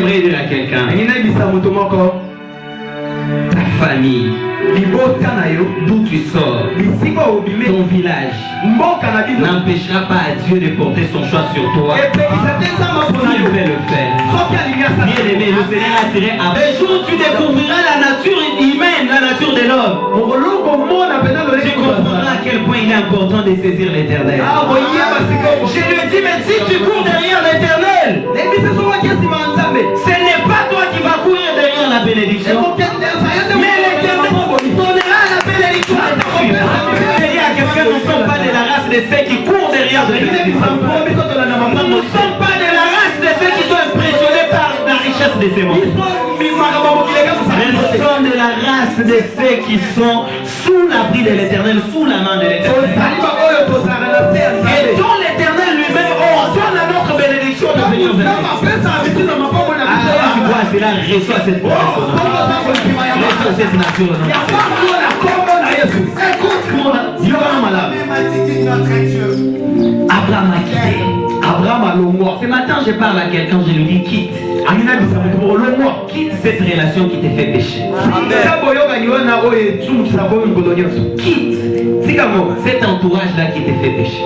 J'aimerais dire à quelqu'un, ta famille, d'où tu sors, ton village, n'empêchera pas à Dieu de porter son choix sur toi. S'il veut le faire. Bien aimé, le Seigneur a tiré à un jour tu découvriras la nature humaine, la nature de l'homme. Tu comprendras à quel point il est important de saisir l'éternel. Je lui dis, mais si tu cours derrière l'éternel, ce n'est pas toi qui vas courir derrière la bénédiction. Mais l'éternel donnera la bénédiction à ta vie. Il y a quelqu'un, nous ne sommes pas de la race de ceux qui courent derrière la bénédiction. Nous ne sommes pas de la race de ceux qui sont impressionnés par la richesse de ces mondes. Mais nous sommes de la race de ceux qui sont sous l'abri de l'éternel, sous la main de l'éternel. Et dont l'éternel lui-même ordonne à notre bénédiction de venir vers nous. Tu vois, cela reçoit cette bénédiction. Reçoit cette nature. Abraham a quitté. Abraham a l'homme. Ce matin, je parle à quelqu'un, je lui dis quitte. Quitte cette relation qui te fait pécher. Quitte cet entourage-là qui te fait pécher.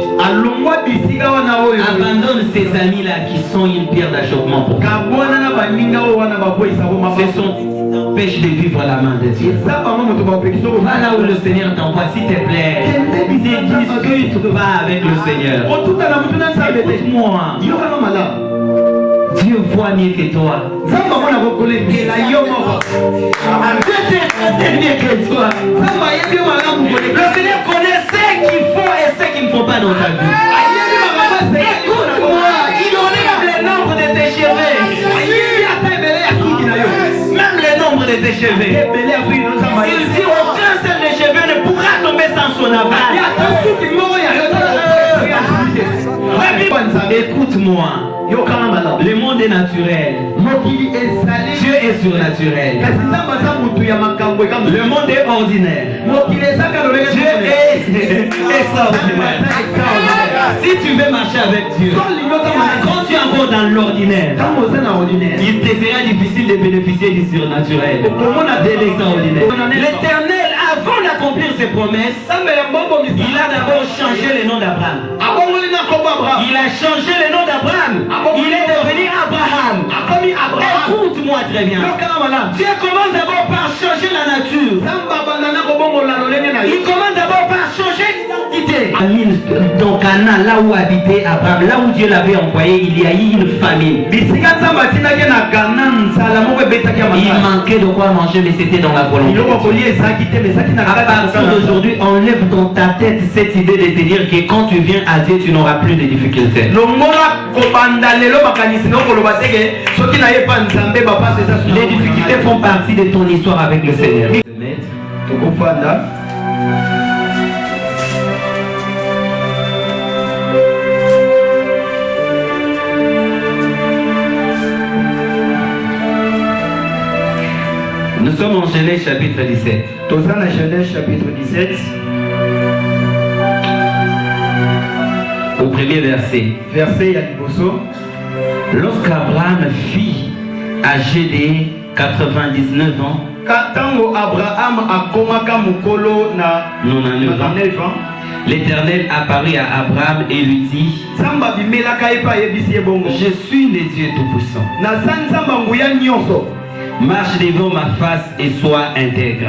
Abandonne ces amis-là qui sont une pierre d'achoppement pour toi. Ce sont pêche de vivre à la main de Dieu. Va là où le Seigneur t'envoie, s'il te plaît. Discute, va avec le Seigneur. Écoute-moi. Dieu voit mieux que toi. Dieu est mieux que toi. Le Seigneur connaît ce qu'il faut et ce qu'il ne faut pas dans ta vie. Écoute-moi, il enlève le nombre de tes cheveux. Même le nombre de tes cheveux. Il dit aucun seul de cheveux ne pourra tomber sans son aval. Écoute-moi. Le monde est naturel. Dieu est surnaturel. Le monde est ordinaire. Dieu est extraordinaire. Si tu veux marcher avec Dieu, quand tu es encore dans l'ordinaire, il te sera difficile de bénéficier du surnaturel, de l'extraordinaire. L'Éternel, avant d'accomplir ses promesses, il a d'abord changé le nom d'Abraham. Il a changé le nom d'Abraham. Il est devenu Abraham. Écoute-moi très bien. Dieu commence d'abord par changer la nature. Il commence d'abord par changer l'identité. Dans Canaan, là où habitait Abraham, là où Dieu l'avait envoyé, il y a eu une famine. Il manquait de quoi manger, mais c'était dans la volonté. À partir d'aujourd'hui, enlève dans ta tête cette idée de te dire que quand tu viens à Dieu, tu n'auras plus de difficultés. Les difficultés font partie de ton histoire avec le Seigneur. Nous sommes en Genèse chapitre 17. Genèse chapitre 17. Au premier verset. Verset Yaliboso. Lorsqu'Abraham fit âgé de 99 ans, Abraham a komaka mukolo na 99 ans, l'Éternel apparut à Abraham et lui dit: je suis le Dieu Tout-Puissant. Marche devant ma face et sois intègre.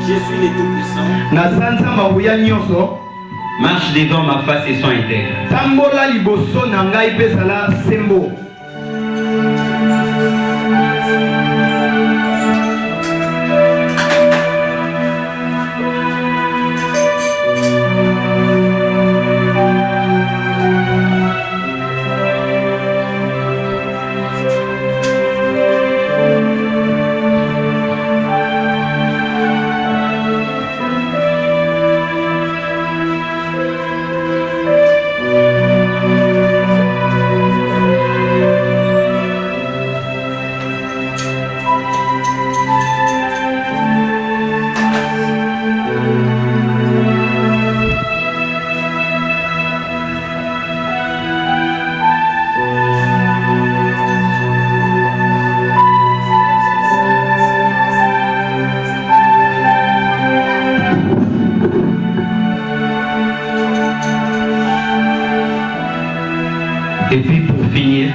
Je suis le Tout-Puissant. Marche devant ma face et sois intègre. Et puis pour finir,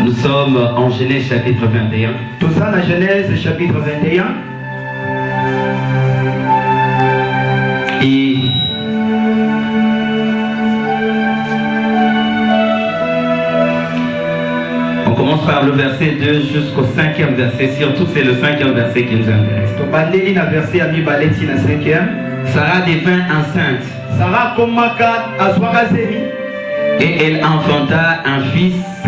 nous sommes en Genèse chapitre 21. Tout ça dans Genèse chapitre 21. Et on commence par le verset 2 jusqu'au 5e verset. Surtout c'est le 5e verset qui nous intéresse. Sarah devint enceinte. Sarah komaka azwakazemi. Et elle enfanta un fils à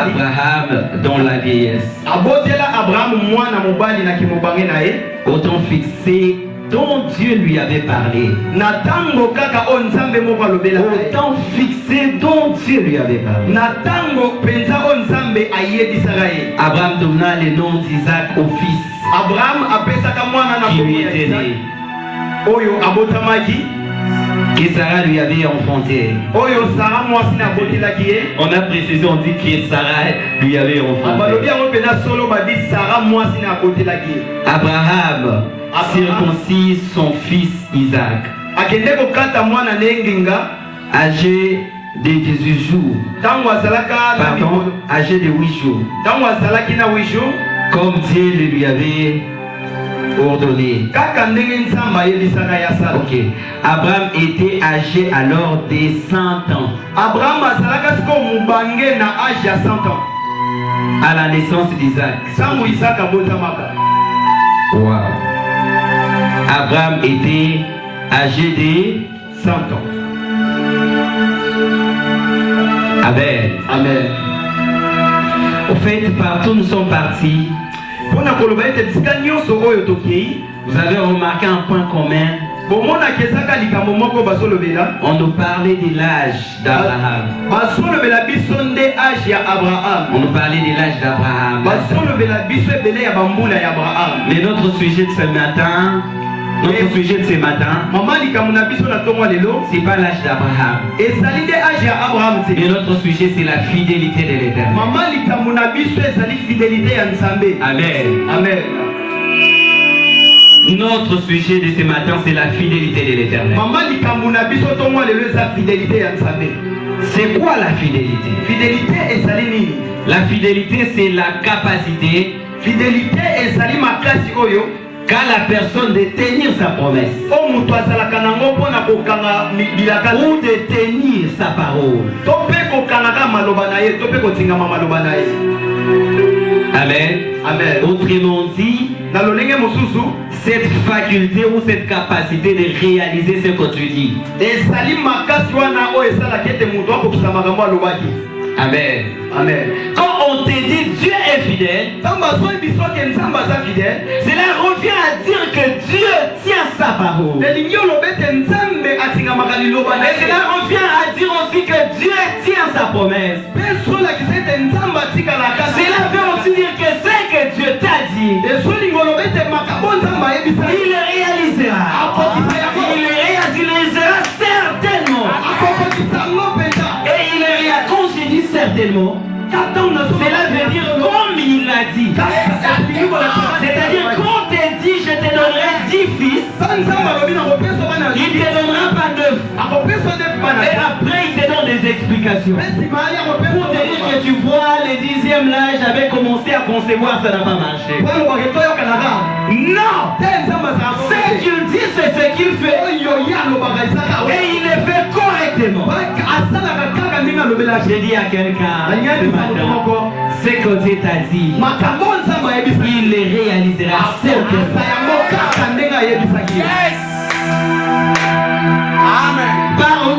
Abraham dans la vieillesse. Au temps fixé dont Dieu lui avait parlé. Au temps fixé dont Dieu lui avait parlé. Abraham donna le nom d'Isaac au fils qui lui était né, que Sarah lui avait enfanté. On a précisé, on dit que Sarah lui avait enfanté. Abraham circoncise son fils Isaac, âgé de 18 jours. Pardon, âgé de 8 jours. Comme Dieu le lui avait ordonné. Ok. Abraham était âgé alors de 100 ans. À la naissance d'Isaac. Wow. Abraham était âgé de 100 ans. Amen. Amen. Au fait, partout nous sommes partis. Vous avez remarqué un point commun. On nous parlait de l'âge d'Abraham. On nous parlait de l'âge d'Abraham. Mais notre sujet de ce matin, c'est pas l'âge d'Abraham. Mais notre sujet, c'est la fidélité de l'Éternel. Amen. Amen. Notre sujet de ce matin, c'est la fidélité de l'Éternel. C'est quoi la fidélité? La fidélité, c'est la capacité qu'a la personne de tenir sa promesse ou de tenir sa parole. Amen. Amen. Autrement dit, cette faculté ou cette capacité de réaliser ce que tu dis. Amen. Amen. Quand on te dit Dieu est fidèle, cela revient à dire que Dieu tient sa parole. Et cela revient à dire aussi que Dieu tient sa promesse. Cela veut aussi dire que ce que Dieu t'a dit, il le réalisera. Il le réalisera certainement. Et il le réalisera, quand je dis certainement, cela veut dire comme il l'a dit. C'est-à-dire quand on te dit je te donnerai 10 fils, il ne te donnera pas 9. Et après il te donne des explications. Pour te dire que tu vois, le 10e là, j'avais commencé à concevoir, ça n'a pas marché. Non! Ce qu'il dit, c'est ce qu'il fait. Et il le fait correctement. J'ai dit à quelqu'un ce matin, ce que Dieu t'a dit, il le réalisera certainement.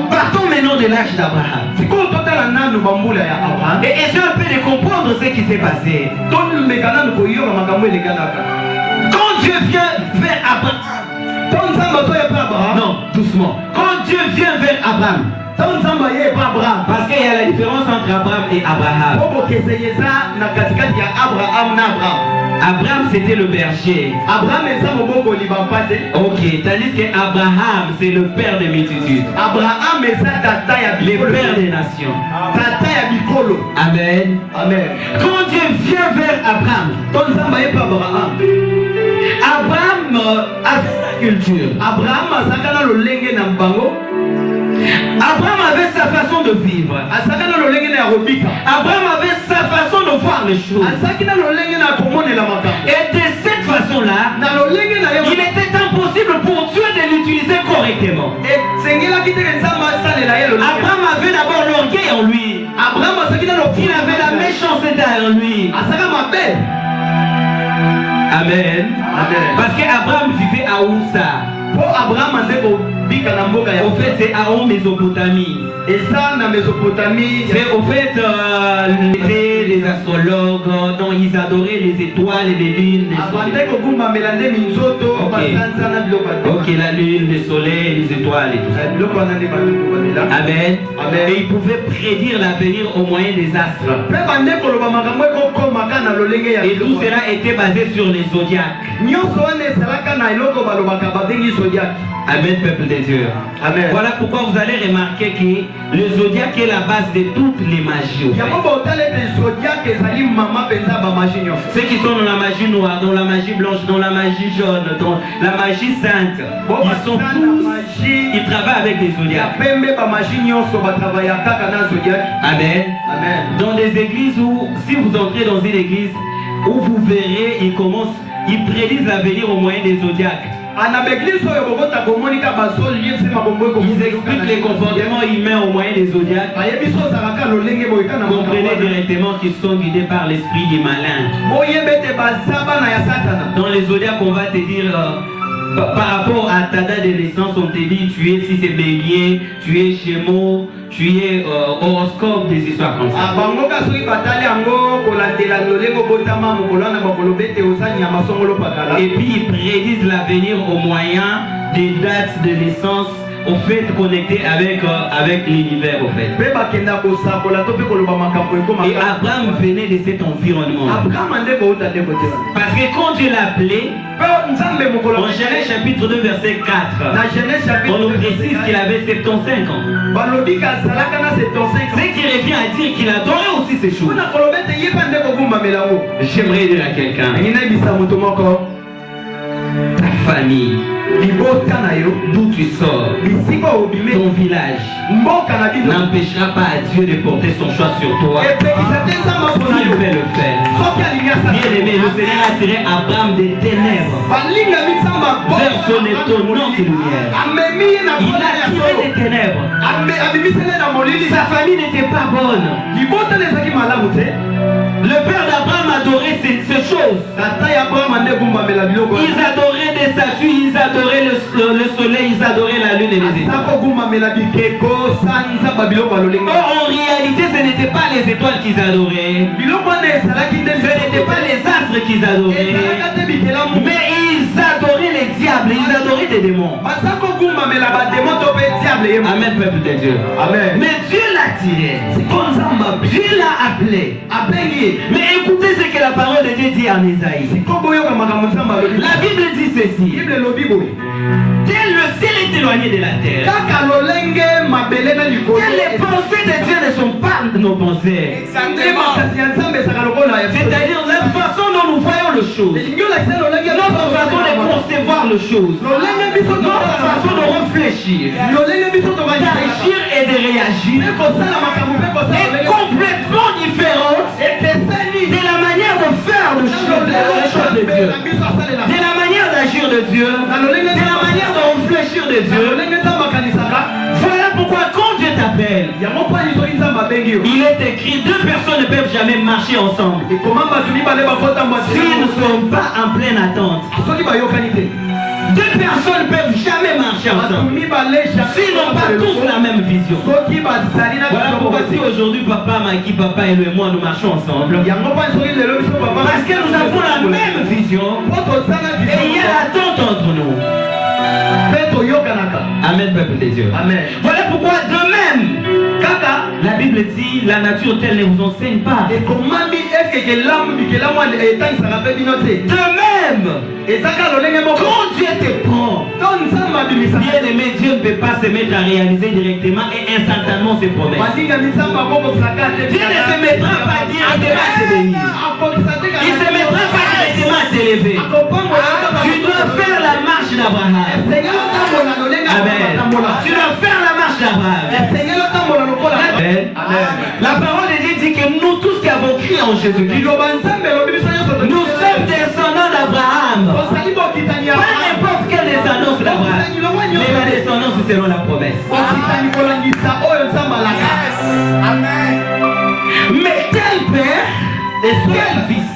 Partons maintenant de l'âge d'Abraham. Et essayons un peu de comprendre ce qui s'est passé. Quand Dieu vient vers Abraham, non, doucement. Quand Dieu vient vers Abraham, parce qu'il y a la différence entre Abraham et Abraham. Abraham c'était le berger. Ok, tandis que Abraham c'est le père des multitudes. Le père des nations. Amen. Amen. Quand Dieu vient vers Abraham, Abraham a fait sa culture. Abraham avait sa façon de vivre. Abraham avait sa façon de voir les choses. Et de cette façon-là, il était impossible pour Dieu de l'utiliser correctement. Abraham avait d'abord l'orgueil en lui. Il avait la méchanceté en lui. Amen. Parce qu'Abraham vivait à Oussa. Au fait, c'est à Mésopotamie. Et ça, dans Mésopotamie, c'est au fait les astrologues, dont ils adoraient les étoiles et les lunes, les soleils. Ok, la lune, le soleil, les étoiles et tout ça. Amen. Et ils pouvaient prédire l'avenir au moyen des astres. Et tout cela était basé sur les zodiaques. Amen, peuple de Dieu. Amen. Voilà pourquoi vous allez remarquer que le zodiaque est la base de toutes les magies. Ceux qui sont dans la magie noire, dans la magie blanche, dans la magie jaune, dans la magie sainte, ils sont tous, ils travaillent avec des zodiaques. Amen. Amen. Dans des églises où, si vous entrez dans une église, où vous verrez, ils prédisent l'avenir au moyen des zodiaques. Ils expliquent les comportements humains au moyen des zodiaques. Comprenez directement qu'ils sont guidés par l'esprit du malin. Dans les zodiaques, on va te dire par rapport à ta date de naissance, on te dit tu es, si c'est bélier, tu es gémeaux, tu es horoscope, des histoires comme ça. Et puis ils prédisent l'avenir au moyen des dates de naissance, au fait connecté avec l'univers au fait. Et Abraham venait de cet environnement. Parce que quand Dieu l'appelait, en Genèse chapitre 2 verset 4, on nous précise qu'il avait 75 ans. Ce qui revient à dire qu'il adorait aussi ces choses. J'aimerais dire à quelqu'un, ta famille, d'où tu sors, ton village n'empêchera pas à Dieu de porter son choix sur toi. S'il veut le faire. Bien aimé, le Seigneur a tiré Abraham des ténèbres vers son étonnante lumière. Il a tiré des ténèbres. Sa famille n'était pas bonne. Le père d'Abraham adorait ces choses. Ils adoraient des statues, ils adoraient le soleil, ils adoraient la lune et les étoiles. Or, en réalité, ce n'était pas les étoiles qu'ils adoraient. Ce n'était pas les astres qu'ils adoraient. Mais ils adoraient les diables, ils adoraient des démons. Amen, peuple de Dieu. Amen. Mais Dieu l'a tiré. Dieu l'a appelé. Mais écoutez ce que la parole de Dieu dit en Isaïe. La Bible dit ceci. Tel le ciel est éloigné de la terre. Que les pensées de Dieu ne sont pas nos pensées. C'est-à-dire la façon dont nous voyons les choses. Notre façon de concevoir les choses. Notre façon de réfléchir. D'agir et de réagir est complètement différente de la manière de faire les choses de Dieu. De la manière d'agir de Dieu. De la manière de réfléchir de Dieu. Voilà pourquoi quand Dieu t'appelle, il est écrit, deux personnes ne peuvent jamais marcher ensemble s'ils ne sont pas en pleine attente. Deux personnes ne peuvent jamais marcher ensemble s'ils n'ont pas tous la même vision. Voilà pourquoi si aujourd'hui papa Maki, papa et moi nous marchons ensemble, parce que nous avons la même vision et il y a l'attente entre nous. Amen, peuple de Dieu. Amen. Voilà pourquoi de même, la Bible dit, la nature telle ne vous enseigne pas. De même, quand Dieu te prend, bien aimé, Dieu ne peut pas se mettre à réaliser directement et instantanément ses promesses. Dieu ne se mettra pas directement à te bénir. Il ne se mettra pas directement à t'élever. Tu dois faire la marche d'Abraham. Amen. Tu dois faire la marche d'Abraham. La parole de Dieu dit que nous tous qui avons crié en Jésus-Christ, nous sommes descendants d'Abraham. Pas n'importe quelle descendance d'Abraham, mais la descendance selon la promesse. Mais quel père et quel fils?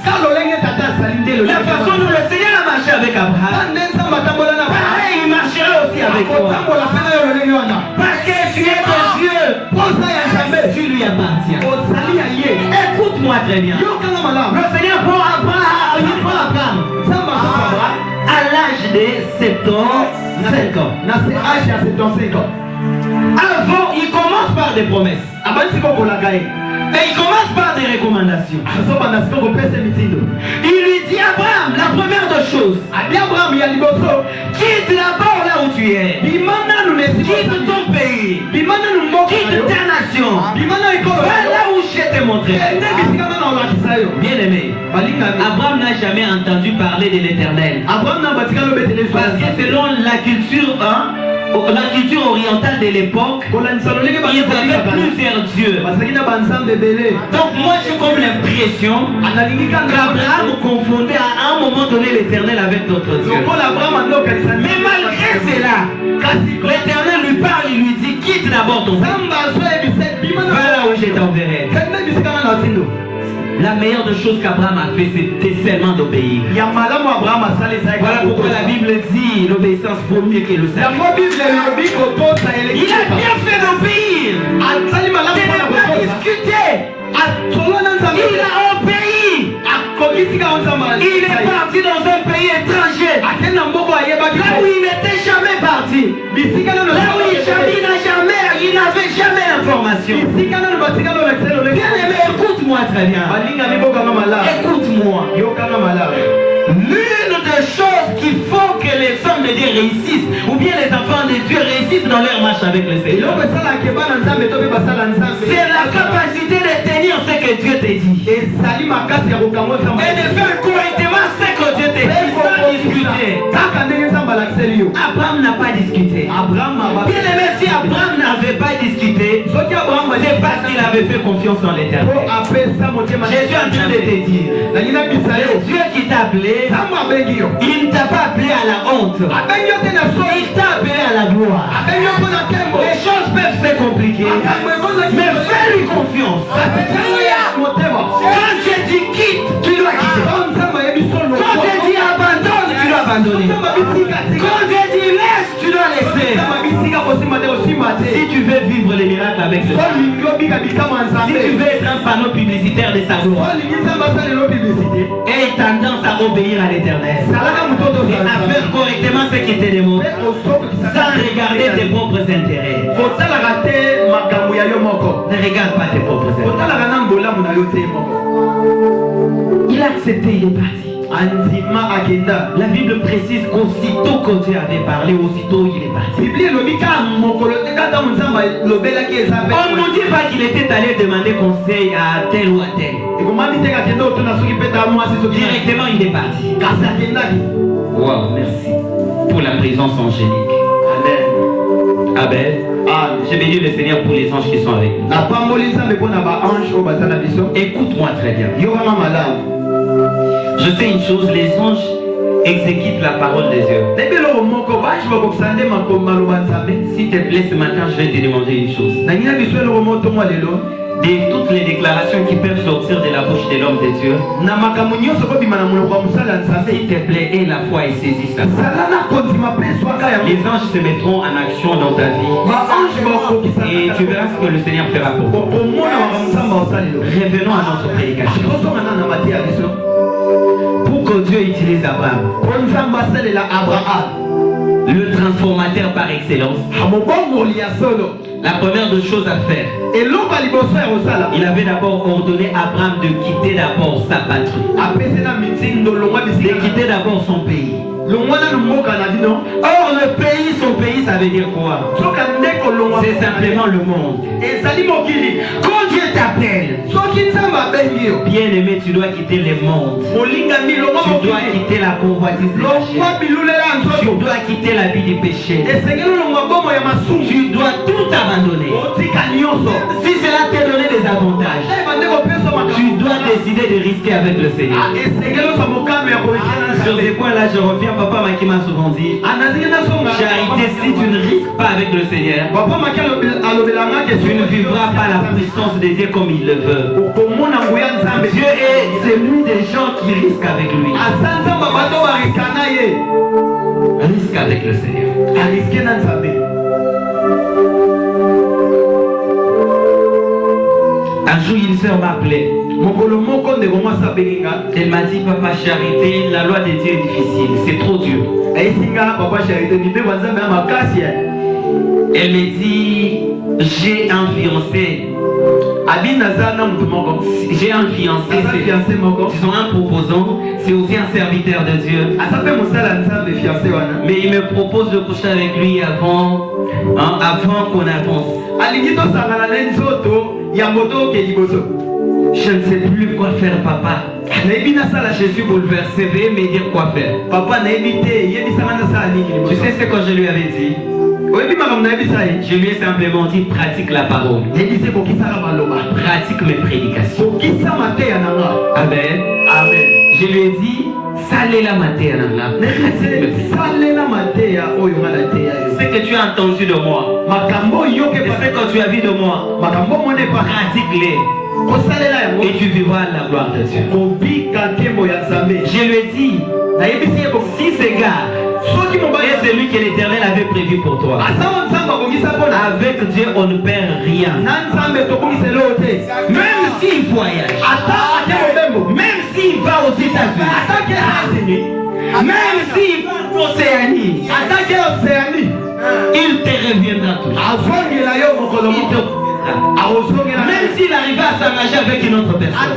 La façon dont le Seigneur a marché avec Abraham, pareil, il marchera aussi avec toi. Parce que tu es de Dieu, tu lui appartiens. Écoute-moi très bien. Le Seigneur prend Abraham à l'âge de 75 ans. Avant, il commence par des promesses. Et il commence par des recommandations. Il lui dit, Abraham, la première des choses, quitte d'abord là où tu es. Quitte ton pays. Quitte ta nation. Va là où je t'ai montré. Bien aimé, Abraham n'a jamais entendu parler de l'Éternel. Parce que selon la culture, la culture orientale de l'époque, ils avaient plusieurs dieux. Donc moi j'ai comme l'impression qu'Abraham confondait à un moment donné l'Éternel avec d'autres dieux. Mais malgré cela, l'Éternel lui parle, il lui dit quitte d'abord ton pays. Va là où je t'enverrai. La meilleure des choses qu'Abraham a fait, c'était seulement d'obéir. Voilà pourquoi la Bible dit l'obéissance vaut mieux que le sacrifice. Il a bien fait d'obéir. Il n'a pas discuté. Il a obéi. Il est parti dans un pays étranger. Là où il n'était jamais parti. Là où il n'avait jamais l'information. Bien aimé, écoute-moi très bien. Écoute-moi. L'une des choses qui font que les hommes de Dieu réussissent, ou bien les enfants de Dieu réussissent dans leur marche avec le Seigneur, c'est la capacité de tenir ce que Dieu te dit. Et de faire correctement ce que Dieu te dit, sans discuter. Abraham n'a pas discuté. Bien aimé, si Abraham n'avait pas discuté, c'est parce qu'il avait fait confiance en l'Éternel. Jésus est en train de te dire, Dieu qui t'a appelé, il ne t'a pas appelé à la honte. Il t'a appelé à la gloire. Les choses peuvent se compliquer, mais fais-lui confiance. Quand Dieu dit quitte, tu dois quitter. Quand Dieu dit abandonne, tu dois abandonner. Quand Dieu dit laisse, tu dois laisser. Si tu veux vivre les miracles avec le Seigneur, si tu veux être un panneau publicitaire de sa gloire, aie tendance à obéir à l'Éternel et à faire correctement ce qui te demande sans regarder tes propres intérêts. Ne regarde pas tes propres intérêts. Il a accepté, il est parti. La Bible précise qu'aussitôt que Dieu avait parlé, aussitôt il est parti. On ne nous dit pas qu'il était allé demander conseil à tel ou à tel. Directement il est parti. Wow, merci pour la présence angélique. Amen. Je bénis le Seigneur pour les anges qui sont avec nous. Écoute-moi très bien. Je sais une chose, les anges exécutent la parole de Dieu. S'il te plaît, ce matin, je vais te demander une chose. De toutes les déclarations qui peuvent sortir de la bouche de l'homme de Dieu, s'il te plaît, aie la foi et saisis ça. Les anges se mettront en action dans ta vie et tu verras ce que le Seigneur fera pour toi. Revenons à notre prédication. Pour que Dieu utilise Abraham, le transformateur par excellence, la première des choses à faire, il avait d'abord ordonné à Abraham de quitter d'abord sa patrie, de quitter d'abord son pays, Or, le pays, son pays, ça veut dire quoi? C'est simplement le monde. Quand Dieu t'appelle, bien aimé, tu dois quitter le monde. Tu dois quitter la convoitise de la chair. Tu dois quitter la vie du péché. Tu dois tout abandonner. Si cela t'a donné des avantages, tu dois décider de risquer avec le Seigneur. Sur ces points-là, je reviens. Papa qui m'a souvent dit, charité, si tu ne risques pas avec le Seigneur, tu ne vivras pas la puissance de Dieu comme il le veut. Dieu est celui des gens qui risquent avec lui. Risque avec le Seigneur. Un jour, une sœur m'a appelé. Elle m'a dit, papa, charité, la loi de Dieu est difficile, c'est trop dur. Elle me dit, j'ai un fiancé. J'ai un fiancé, ils ont un proposant, c'est aussi un serviteur de Dieu. Mais il me propose de coucher avec lui avant qu'on avance. Je ne sais plus quoi faire, papa. Je suis bouleversé. Veuillez me dire quoi faire. Tu sais ce que je lui avais dit? Je lui ai simplement dit, pratique la parole. Pratique mes prédications. Amen. Amen. Je lui ai dit, salez la matéa. Ce que tu as entendu de moi, et ce que tu as vu de moi, pratique-les. Et tu vivras la gloire de Dieu. Je lui ai dit, si ces gars est celui que l'Éternel avait prévu pour toi, avec Dieu on ne perd rien. Même s'il voyage, même s'il va aux États-Unis, même s'il va en Océanie, il te reviendra toujours. Même s'il arrive à s'engager avec une autre personne,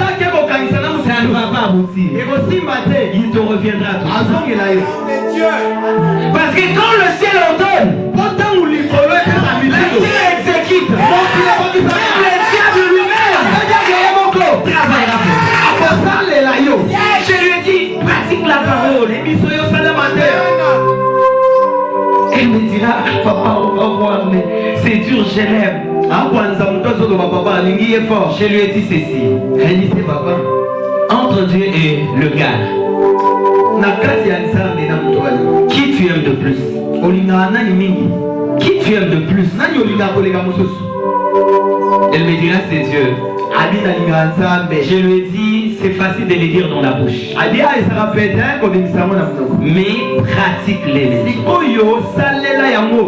ça ne va pas aboutir. Il te reviendra toujours. Parce que quand le ciel ordonne, Dieu exécute. Le diable lui-même travaillera pour toi. Je lui ai dit, pratique la parole. Elle me dira, papa, on va voir, mais c'est dur, je l'aime. Je lui ai dit ceci. Entre Dieu et le gars, qui tu aimes de plus? Qui tu aimes de plus? Elle me dira c'est Dieu. Je lui ai dit c'est facile de les dire dans la bouche, mais pratique-les.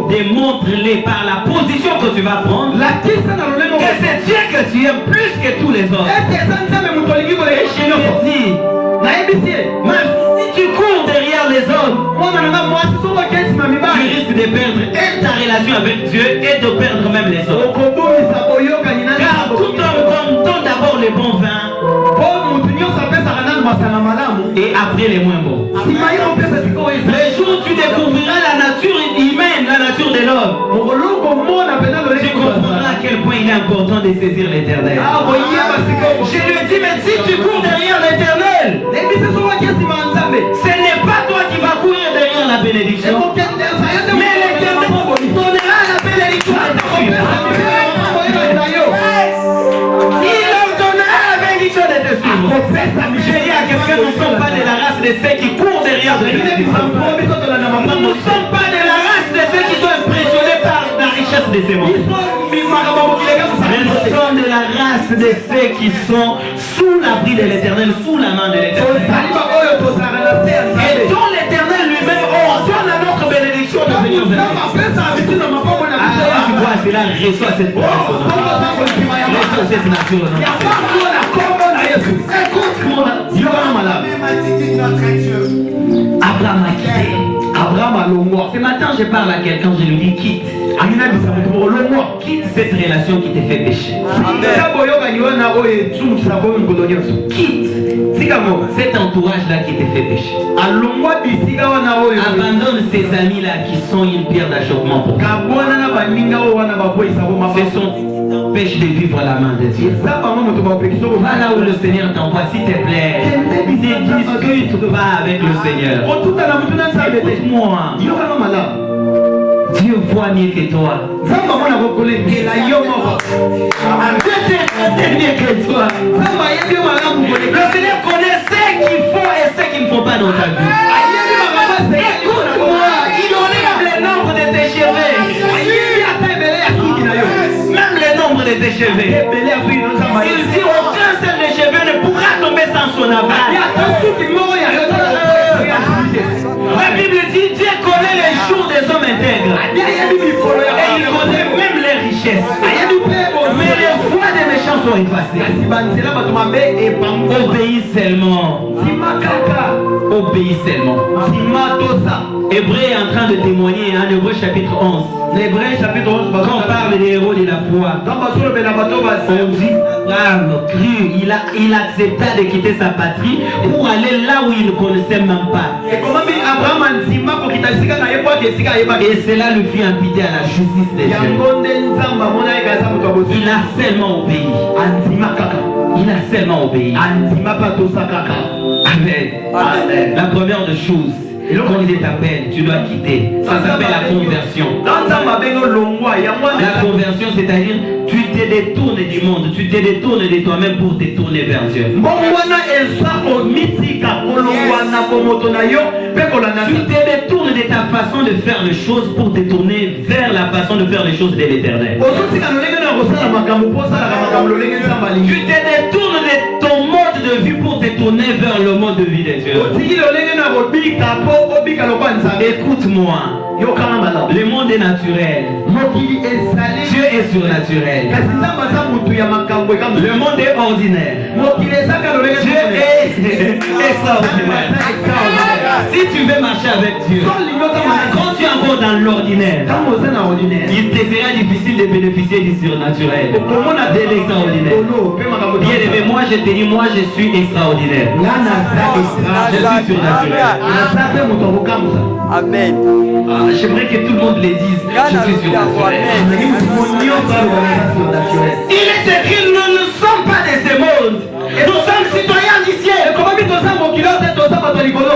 Démontre-les par la position que tu vas prendre que c'est Dieu que tu aimes plus que tous les autres. Et je lui ai dit, même si tu cours derrière les hommes, tu risques de perdre ta relation avec Dieu et de perdre même les autres. Car tout homme donne d'abord les bons vins et après les moins bons. Le jour où tu découvriras la nature humaine, la nature de l'homme, tu comprendras à quel point il est important de saisir l'Éternel. Je lui ai dit, mais si tu cours derrière l'Éternel, ce n'est pas toi qui vas courir derrière la bénédiction, mais l'Éternel donnera la bénédiction à ta vie. Il leur donnera la bénédiction de te suivre. Je dis à quelqu'un, nous ne sommes pas de la race de ceux qui courent derrière de bénédiction. Nous ne sommes pas de la race de ceux qui sont impressionnés par la richesse de ces mondes. Mais nous sommes de la race de ceux qui sont sous l'abri de l'Éternel, sous la main de l'Éternel. Et dont l'Éternel lui-même ordonne à notre bénédiction de venir vers nous. Tu vois, c'est là, reçois cette bénédiction. Reçois cette nature. Abraham a quitté. Ce matin, je parle à quelqu'un, je lui dis quitte. Quitte cette relation qui te fait pécher. Quitte cet entourage-là qui te fait pécher. Abandonne ces amis-là qui sont une pierre d'achoppement pour toi. Ce sont t'empêche de vivre la main de Dieu. Va là où le Seigneur t'envoie, s'il te plaît. Ne discute pas avec le Seigneur. Écoute-moi. Dieu voit mieux que toi. Dieu te mieux que toi. Le Seigneur connaît ce qu'il faut et ce qu'il ne faut pas dans ta vie. Écoute-moi, il enlève le nombre de tes cheveux. Même le nombre de tes cheveux. Il dit aucun seul de cheveux ne pourra tomber sans son aval. La Bible dit Dieu connaît les jours des hommes intègres. Et il connaît même les richesses. Mais les voies des méchants sont effacées. Obéis seulement. Obéis seulement. Hébreu est en train de témoigner, hein, Hébreu chapitre 11. Quand on parle des héros de la foi, on dit Abraham crut, il accepta de quitter sa patrie pour aller là où il ne connaissait même pas. Et cela lui fit imputer à la justice des Dieu. Il a seulement obéi. Il a seulement obéi. Amen. La première des choses, quand il t'appelle, tu dois quitter. Ça s'appelle la conversion. La conversion, c'est-à-dire tu te détournes du monde, tu te détournes de toi-même pour te tourner vers Dieu. Tu te détournes de ta façon de faire les choses pour te tourner vers la façon de faire les choses de l'Éternel. Tu te détournes de ton mode de vie pour te tourner vers le mode de vie de Dieu. Écoute-moi. Le monde est naturel. Dieu est surnaturel. Le monde est ordinaire. Dieu est extraordinaire. Si tu veux marcher avec Dieu, quand tu es encore dans l'ordinaire, il te sera difficile de bénéficier du surnaturel, de l'extraordinaire. Bien aimé, moi je te dis, moi je suis extraordinaire. Je suis surnaturel. Amen. J'aimerais que tout le monde le dise. Je suis surnaturel. Il est écrit, nous ne sommes pas de ce monde. Nous sommes citoyens du ciel.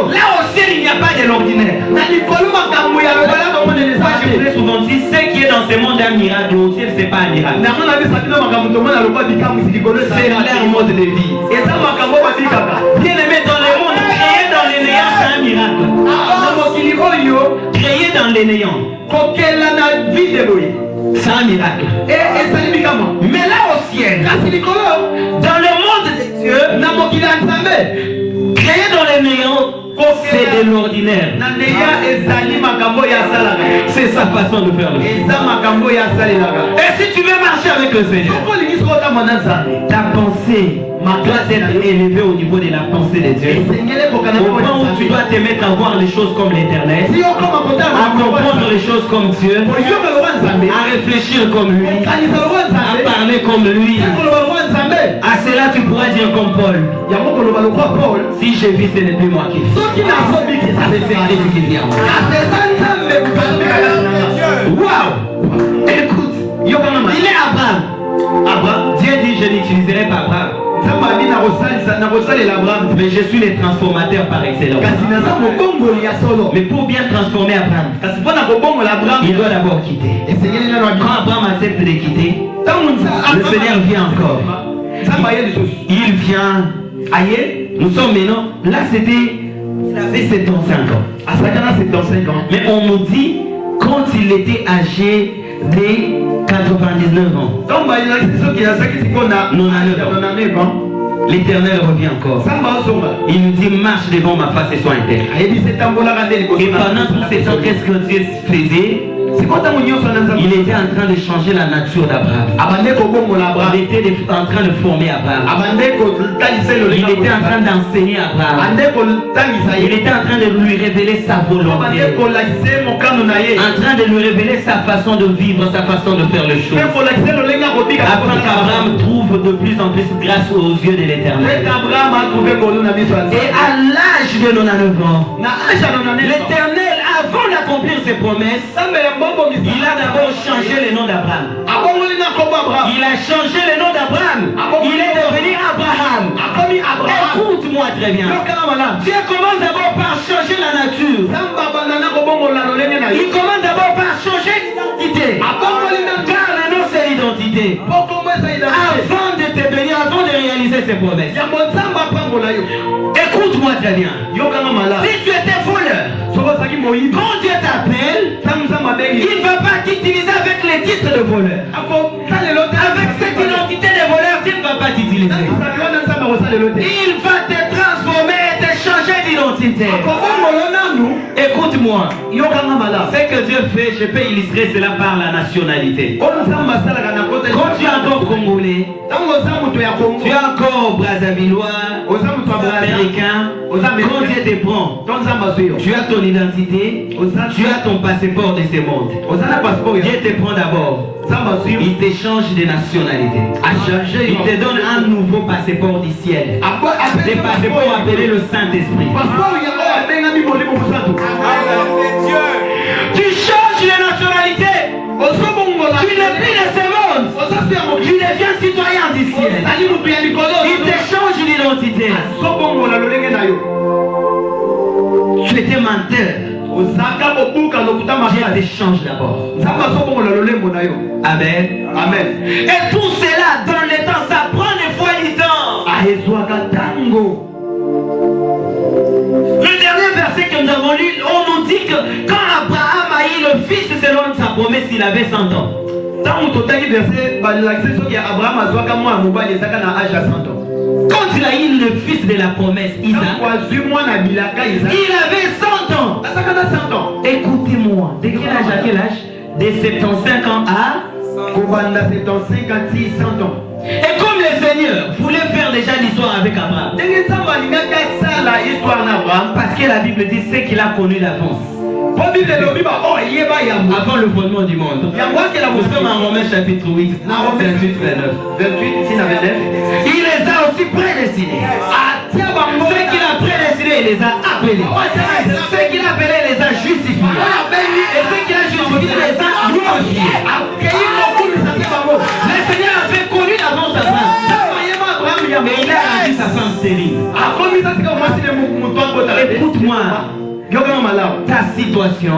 Là au ciel, il n'y a pas de l'ordinaire. Moi, je voudrais souvent dire, ce qui est dans ce monde est un miracle. Au ciel, ce n'est pas un miracle. C'est leur mode de vie. Bien aimé, dans le monde, créé dans les néants, c'est un miracle. Créé dans les néants, c'est un miracle. Mais là au ciel, dans le monde de Dieu, créé dans les néants, c'est de l'ordinaire. C'est sa façon de faire le choses. Et si tu veux marcher avec le Seigneur, ta pensée doit être élevée au niveau de la pensée de Dieu. Au moment où tu dois te mettre à voir les choses comme l'Éternel, à comprendre les choses comme Dieu, à réfléchir comme lui, à parler comme lui. À cela tu pourras dire comme Paul, si je vis, ce n'est plus moi qui vis. C'est Christ qui vit en moi. Waouh! Écoute, il est Abraham. Dieu dit, je n'utiliserai pas Abraham, mais je suis le transformateur par excellence. Mais pour bien transformer Abraham, il doit d'abord quitter. Quand Abraham accepte de quitter, le Seigneur vient encore. Il vient. Nous sommes maintenant. Là c'était. Il avait 75 ans. Mais on nous dit quand il était âgé de 99 ans. 99 ans. L'Éternel revient encore. Il nous dit marche devant ma face et sois intègre. Et pendant tout ce temps, qu'est-ce que Dieu faisait? Il était en train de changer la nature d'Abraham. Il était en train de former Abraham. Il était en train d'enseigner Abraham. Il était en train de lui révéler sa volonté. En train de lui révéler sa façon de vivre, sa façon de faire les choses. Afin qu'Abraham trouve de plus en plus grâce aux yeux de l'Éternel. Et à l'âge de 99 ans, l'Éternel, avant la promesse, il a d'abord changé le nom d'Abraham. Il a changé le nom d'Abraham. Il est devenu Abraham. Écoute-moi très bien. Dieu commence d'abord par changer la nature. Il commence d'abord par changer l'identité. Car le nom c'est l'identité. Avant de te bénir, avant de réaliser ses promesses. Écoute-moi très bien. Si tu étais voleur, quand Dieu t'appelle, il ne va pas t'utiliser avec les titres de voleur. Avec cette identité de voleur, Dieu ne va pas t'utiliser. Il va te transformer et te changer d'identité. Écoute-moi. Ce que Dieu fait, je peux illustrer cela par la nationalité. Quand tu es encore congolais, tu es encore brazzavillois, américain, quand Dieu te prend, tu as ton identité, tu as ton passeport de ce monde. Dieu te prend d'abord. Il te change de nationalité. Il te donne un nouveau passeport du ciel. Des passeports appelés le Saint-Esprit. Tu changes de nationalité. Tu n'es plus de ce monde. Tu deviens citoyen du ciel. Il te change d'identité. Tu étais menteur. Dieu te change d'abord. Amen. Amen. Et tout cela dans le temps, ça prend des fois du temps. Le dernier verset que nous avons lu, on nous dit que quand Abraham a eu le fils selon sa promesse, il avait 100 ans. Quand il a eu le fils de la promesse, Isaac, il avait 100 ans. Écoutez-moi, de quel âge à quel âge? De 75 ans à 75 ans. Et comme le Seigneur voulait faire déjà l'histoire avec Abraham, parce que la Bible dit ce qu'il a connu d'avance. Avant le fondement du monde. Nous sommes en Romains chapitre 8, 28-29. Il les a aussi prédestinés. Ceux qu'il a prédestinés, il les a appelés. Ceux qu'il a appelés, il les a justifiés. Et ceux qu'il a justifiés, il les a glorifiés. Le Seigneur avait connu d'avance sa femme. Mais il a rendu sa femme stérile. Écoute-moi. Ta situation,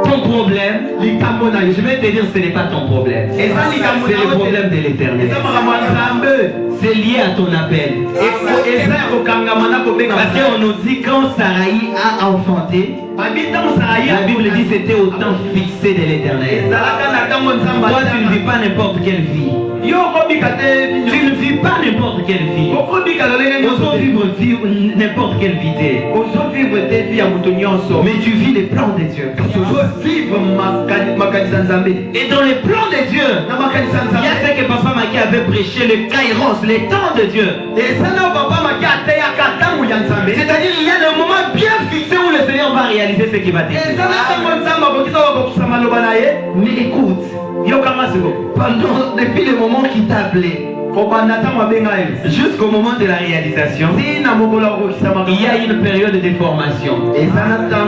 ton problème, je vais te dire ce n'est pas ton problème. C'est le problème de l'éternel. C'est lié à ton appel. Parce qu'on nous dit quand Saraï a enfanté, la Bible dit c'était au temps fixé de l'éternel. Toi tu ne vis pas n'importe quelle vie. Tu ne vis pas n'importe quelle vie. On peut vivre n'importe quelle vie. Mais tu vis les plans de Dieu. Et dans les plans de Dieu, il y a ce que Papa Maki avait prêché, le Kairos, les temps de Dieu. C'est-à-dire il y a le moment bien fixé où le Seigneur va réaliser ce qu'il va dire. Mais écoute, depuis le moment qu'il t'a appelé jusqu'au moment de la réalisation, il y a une période de formation.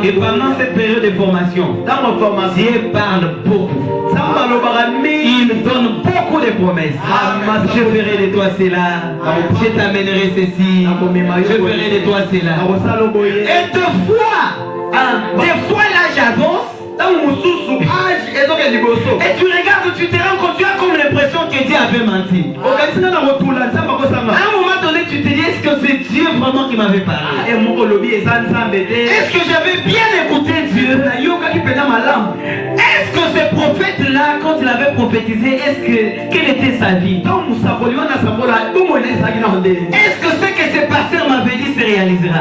Et pendant cette période de formation, Dieu parle beaucoup. Il donne beaucoup de promesses. Je ferai de toi cela, je t'amènerai ceci, je ferai de toi cela. Et des fois l'âge avance. Et tu regardes, tu te rends compte, tu as comme l'impression que Dieu avait menti. À un moment donné, tu te dis, est-ce que c'est Dieu vraiment qui m'avait parlé? Est-ce que j'avais bien écouté Dieu? Est-ce que ce prophète-là, quand il avait prophétisé, quelle était sa vie? Est-ce que ce que ce pasteur m'avait dit se réalisera?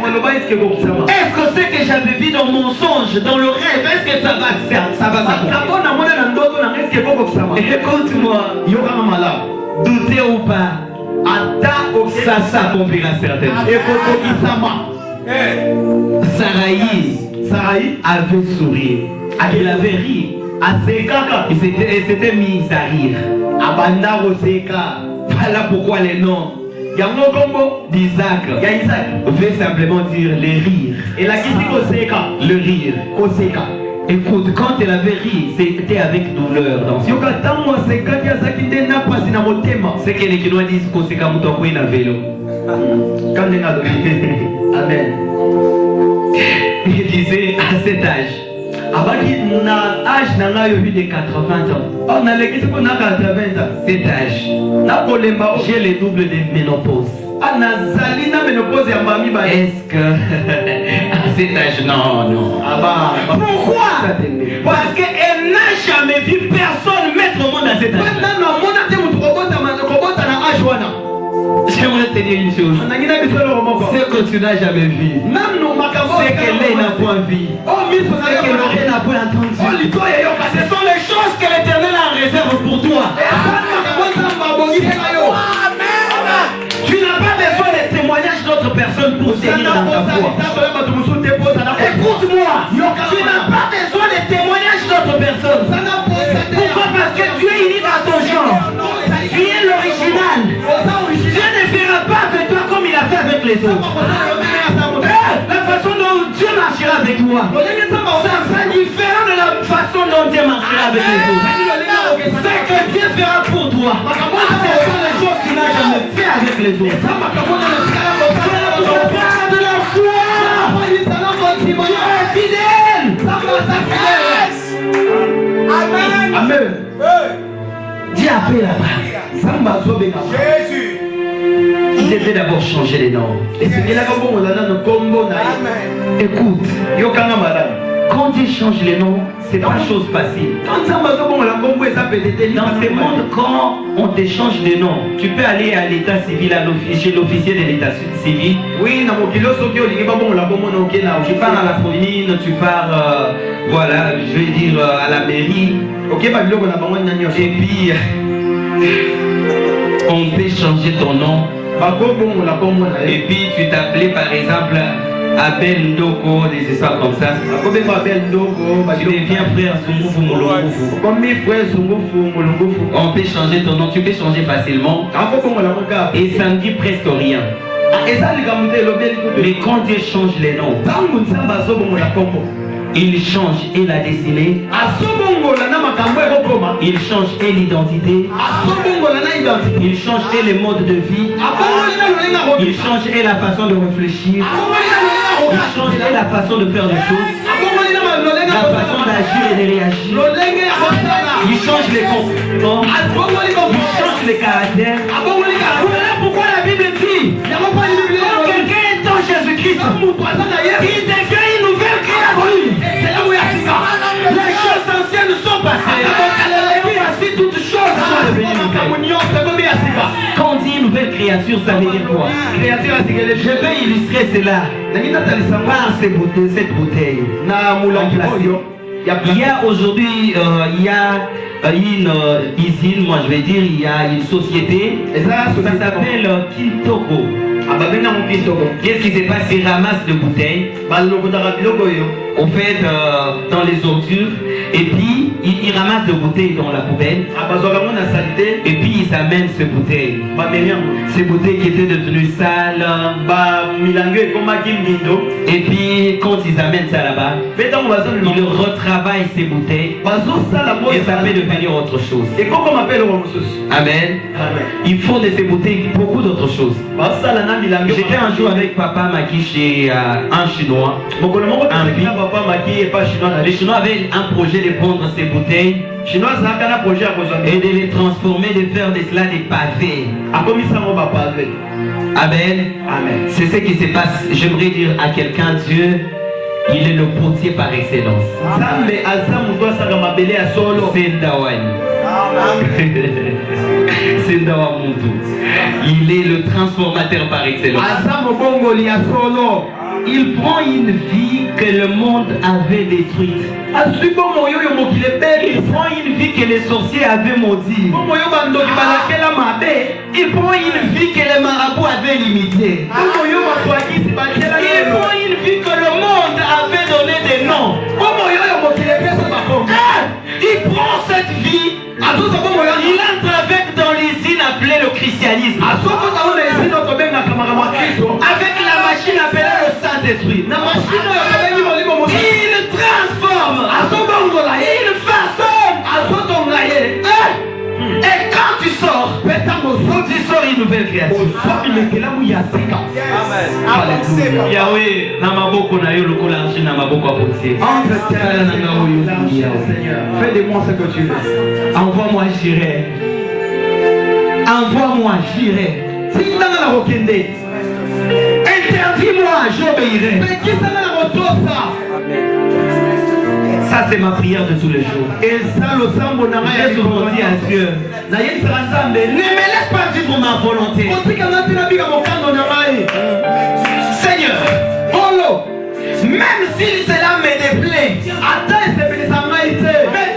Est-ce que ce que j'avais vu dans mon songe, dans le rêve, est-ce que ça va Écoute-moi, doutez ou pas, ça s'accomplira certainement. Saraï avait souri, il avait ri, il s'était mis à rire. Voilà pourquoi les noms d'Isaac veut simplement dire les rires. Le rire. Écoute, quand elle avait ri, c'était avec douleur dans son cœur. C'est que les Kinois disent que c'est comme toi qui est vélo. Amen. Il disait à cet âge. J'ai de 80 ans. Cet âge, j'ai le double de ménopause. Est-ce que à cet âge, non. Pourquoi? Parce qu'elle n'a jamais vu personne mettre au monde à cet âge. J'aimerais te dire une chose. Ce que tu n'as jamais vu, c'est que l'œil n'a point vu, c'est que l'oreille n'a point entendu. Ce sont les choses que l'Éternel a en réserve pour toi. Tu n'as pas besoin des témoignages d'autres personnes pour tenir dans ta foi. Écoute-moi, tu n'as pas besoin des témoignages d'autres personnes. Pourquoi? Parce que tu es unique à ton genre. Tu es l'original. Dieu ne fera pas avec toi comme il a fait avec les autres. La façon dont Dieu marchera avec toi, c'est différent de la façon dont Dieu marchera avec les autres. Ce que Dieu fera pour toi, ce sont les choses qu'il n'a jamais fait avec les autres. Je parle de la foi. Dieu est fidèle. Amen. Dieu a fait là-bas. Jésus. Il devait d'abord changer les noms. Écoute, quand Dieu change les noms, c'est pas une chose facile. Dans ce monde, quand on te change de nom, tu peux aller à l'état civil, chez l'officier de l'état civil. Oui, tu pars à la commune, tu pars, voilà, je vais dire à la mairie. Et puis, on peut changer ton nom. Et puis tu t'appelais par exemple Abel Ndoko, des histoires comme ça. Tu deviens frère Zungufu Mulungufu. On peut changer ton nom, tu peux changer facilement. Et ça ne dit presque rien. Mais quand Dieu change les noms, il change et la destinée. Il change et l'identité. Il change et les modes de vie. Il change et la façon de réfléchir. Il change et la façon de faire les choses. La façon d'agir et de réagir. Il change les comportements. Il change les caractères. Voilà pourquoi la Bible dit quand quelqu'un est en Jésus-Christ, il devient une nouvelle créature. Les choses anciennes sont passées. Et puis ainsi toutes choses sont devenues nouvelles. Quand on dit une nouvelle créature, ça veut dire quoi? Je vais illustrer cela par cette bouteille. Il y a aujourd'hui, il y a une usine, moi je vais dire, il y a une société, ça s'appelle Kitoko. Qu'est-ce qui se passe? Ils ramassent des bouteilles, au fait, dans les ordures, et puis ils ramassent des bouteilles dans la poubelle, et puis ils amènent ces bouteilles qui étaient devenues sales, et puis quand ils amènent ça là-bas, ils retravaillent ces bouteilles, et ça peut devenir autre chose. Amen. Ils font de ces bouteilles beaucoup d'autres choses. J'étais un jour avec Papa Maki chez un Chinois. Les Chinois avaient un projet de prendre ces bouteilles et de les transformer, de faire de cela des pavés. Amen. C'est ce qui se passe. J'aimerais dire à quelqu'un, Dieu, il est le potier par excellence. Il est le transformateur par excellence. Il prend une vie que le monde avait détruite. Il prend une vie que les sorciers avaient maudite. Il prend une vie que les marabouts avaient limitée. Il prend une vie que le monde avait donné des noms. Il prend cette vie, il entre avec dans l'usine appelée le christianisme. Saint-Esprit. Il transforme. Il façonne. Et quand tu sors une nouvelle créature. Yahweh, namaboko na yo lokola archi namaboko apotier. Fais de moi ce que tu veux. Envoie-moi, j'irai. Envoie-moi, j'irai. Interdis-moi, j'obéirai. Ça, c'est ma prière de tous les jours. Et ça, le sambo n'a rien souvent dit à Dieu. Ne me laisse pas vivre ma volonté. Seigneur, même si cela me déplaît, mais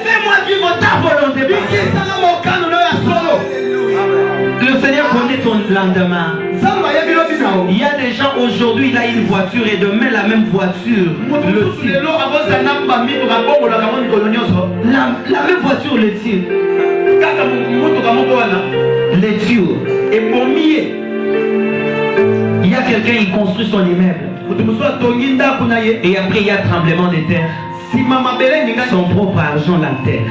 fais-moi vivre ta volonté. Le Seigneur connaît ton lendemain. Il y a des gens aujourd'hui, il a une voiture et demain la même voiture. La même voiture le tire. Les tue. Il y a quelqu'un qui construit son immeuble. Et après il y a tremblement de terre. Son propre argent l'enterre.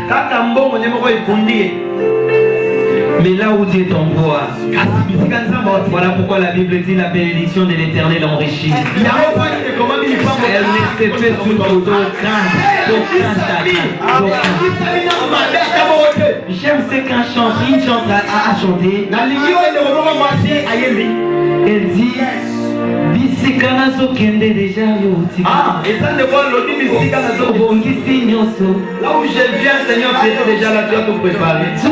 Mais là où Dieu t'envoie, voilà pourquoi la Bible dit la bénédiction de l'Éternel enrichit. Elle ne s'est fait sous d'aucun. J'aime ce qu'un chanteur, une chanteuse a chanté. Elle dit bisikana sokende déjà yoti. Là où je viens, Seigneur, c'était déjà là, tu as tout préparé. Là où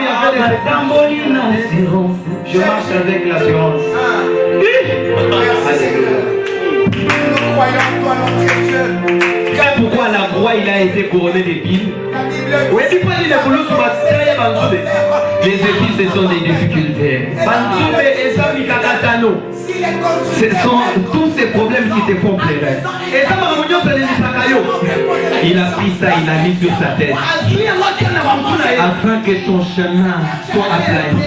il y avait des je marche avec l'assurance. Pourquoi la croix il a été couronné d'épines? Les épines, ce sont des difficultés. Ce sont tous ces problèmes qui te font pleurer. Il a pris ça, il a mis sur sa tête afin que ton chemin soit aplani,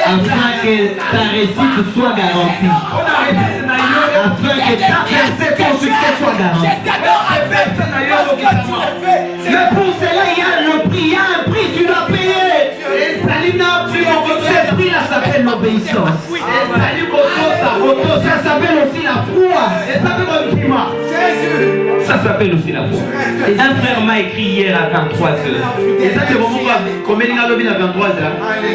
afin que ta réussite soit garantie, afin que ta percée, ton succès soit garanti. Mais pour cela, il y a le prix, il y a un prix, tu dois payer. Ce prix-là s'appelle l'obéissance. Ça s'appelle aussi la foi. Ça s'appelle aussi la foi. Un frère m'a écrit hier à 23h.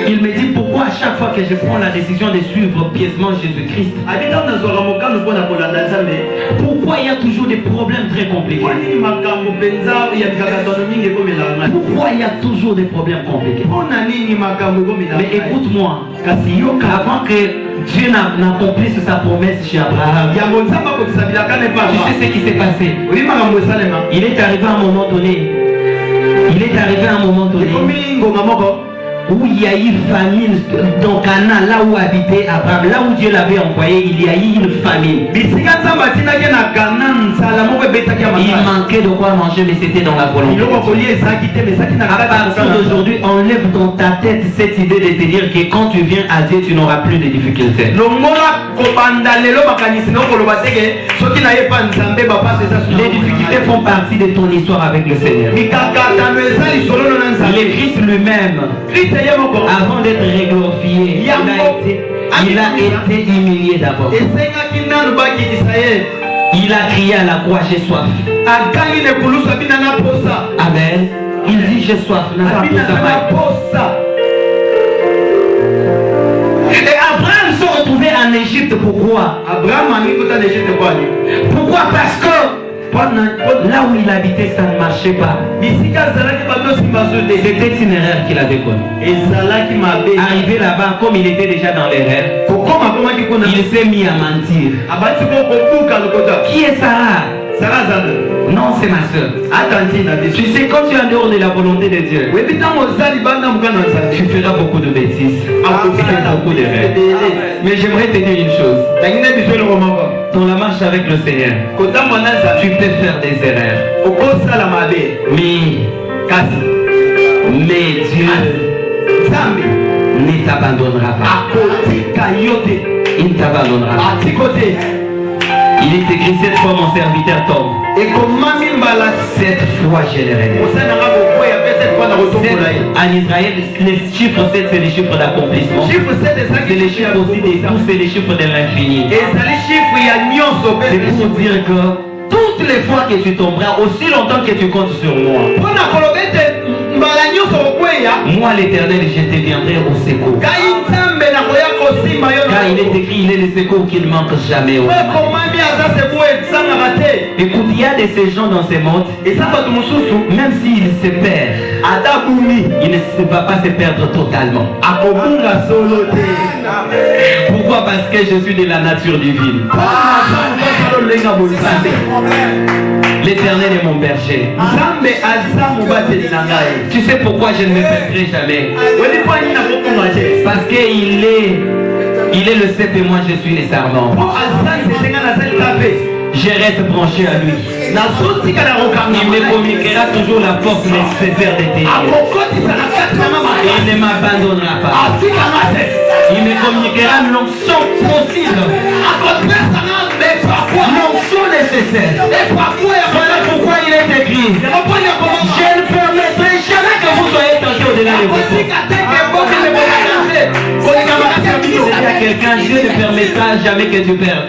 Il me dit pourquoi à chaque fois que je prends la décision de suivre pieusement Jésus-Christ, pourquoi il y a toujours des problèmes très compliqués? Pourquoi il y a toujours des problèmes compliqués? Mais écoute-moi, avant que Dieu n'accomplisse sa promesse chez Abraham, tu sais ce qui s'est passé? Il est arrivé à un moment donné. Où il y a eu famine dans Canaan, là où habitait Abraham, là où Dieu l'avait envoyé, il y a eu une famine. Il manquait de quoi manger, mais c'était dans la volonté. À partir d'aujourd'hui, enlève dans ta tête cette idée de te dire que quand tu viens à Dieu, tu n'auras plus de difficultés. Les difficultés font partie de ton histoire avec le Seigneur. Le Christ lui-même, avant d'être réglorifié, il a été humilié d'abord. Il a crié à la croix, j'ai soif. Amen. Il dit j'ai soif. Et Abraham se retrouvait en Égypte. Pourquoi? Pourquoi? Parce que là où il habitait, ça ne marchait pas. C'était une erreur qu'il avait connue. Arrivé là-bas, comme il était déjà dans l'erreur, il s'est mis à mentir. Qui est Sarah? Non, c'est ma soeur. Tu sais, quand tu es en dehors de la volonté de Dieu, tu feras beaucoup de bêtises, beaucoup d'erreurs. Mais j'aimerais te dire une chose. Dans la marche avec le Seigneur, tu peux faire des erreurs. Mais Dieu ne t'abandonnera pas. il ne t'abandonnera pas. Il est écrit 7 fois mon serviteur tombe. Et comment 7 fois je le relève. En Israël, les chiffres 7 c'est les chiffres d'accomplissement. C'est les chiffres aussi des tous, c'est les chiffres de l'infini. C'est pour dire que toutes les fois que tu tomberas, aussi longtemps que tu comptes sur moi, moi l'Éternel, je te viendrai au secours. Car il est écrit, il est le secours qui ne manque jamais au monde. Écoute, il y a de ces gens dans ce monde, même s'ils se perdent, il ne va pas se perdre totalement. Pourquoi? Parce que je suis de la nature divine. L'Éternel est mon berger. Tu sais pourquoi je ne me perdrai jamais? Parce qu'il est le cep et moi je suis les sarments. Je reste branché à lui. Il me communiquera toujours la force nécessaire de tes yeux. Il ne m'abandonnera pas. Il me communiquera l'onction possible. L'onction nécessaire. Voilà pourquoi il est écrit. Je ne permettrai jamais que vous soyez tentés au-delà de vous. Il y a quelqu'un, Dieu ne permettra jamais que tu perdes.